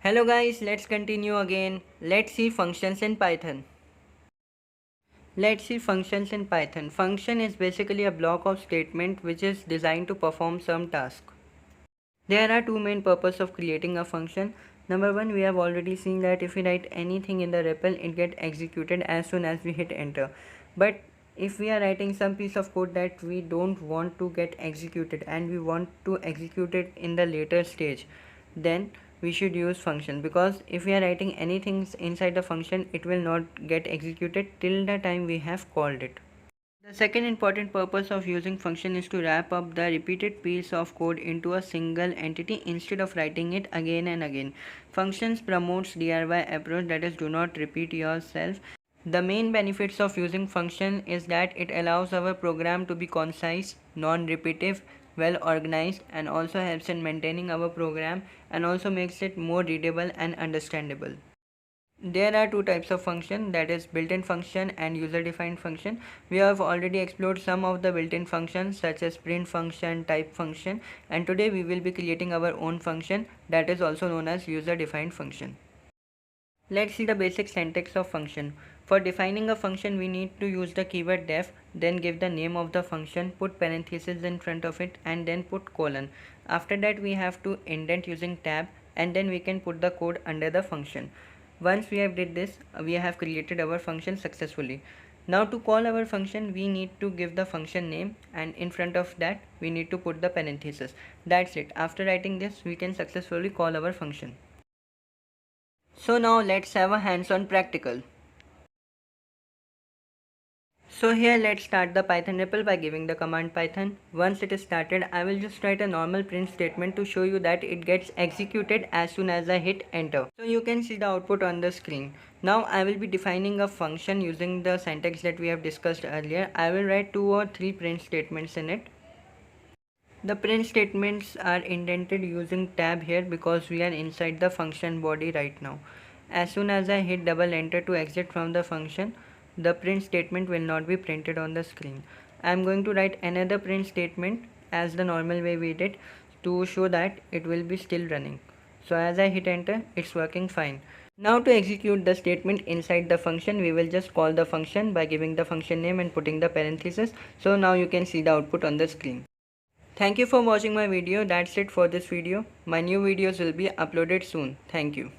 Hello guys, let's continue again. Let's see functions in Python. Let's see functions in Python. Function is basically a block of statement which is designed to perform some task. There are two main purposes of creating a function. Number one, we have already seen that if we write anything in the REPL, it gets executed as soon as we hit enter. But if we are writing some piece of code that we don't want to get executed and we want to execute it in the later stage, then we should use function, because if we are writing anything inside the function, it will not get executed till the time we have called it. The second important purpose of using function is to wrap up the repeated piece of code into a single entity instead of writing it again and again. Functions promotes DIY approach, that is, do not repeat yourself. The main benefits of using function is that it allows our program to be concise, non-repetitive, well organized, and also helps in maintaining our program and also makes it more readable and understandable. There are two types of function, that is built-in function and user-defined function. We have already explored some of the built-in functions such as print function, type function, and today we will be creating our own function that is also known as user-defined function. Let's see the basic syntax of function. For defining a function, we need to use the keyword def, then give the name of the function, put parentheses in front of it, and then put colon. After that, we have to indent using tab, and then we can put the code under the function. Once we have did this, we have created our function successfully. Now to call our function, we need to give the function name, and in front of that we need to put the parenthesis. That's it. After writing this, we can successfully call our function. So now let's have a hands-on practical. So here let's start the Python REPL by giving the command python. Once it is started, I will just write a normal print statement to show you that it gets executed as soon as I hit enter. So you can see the output on the screen. Now I will be defining a function using the syntax that we have discussed earlier. I will write 2 or 3 print statements in it. The print statements are indented using tab here because we are inside the function body right now. As soon as I hit double enter to exit from the function, the print statement will not be printed on the screen. I am going to write another print statement as the normal way we did to show that it will be still running. So as I hit enter, it's working fine. Now to execute the statement inside the function, we will just call the function by giving the function name and putting the parenthesis. So now you can see the output on the screen. Thank you for watching my video. That's it for this video. My new videos will be uploaded soon. Thank you.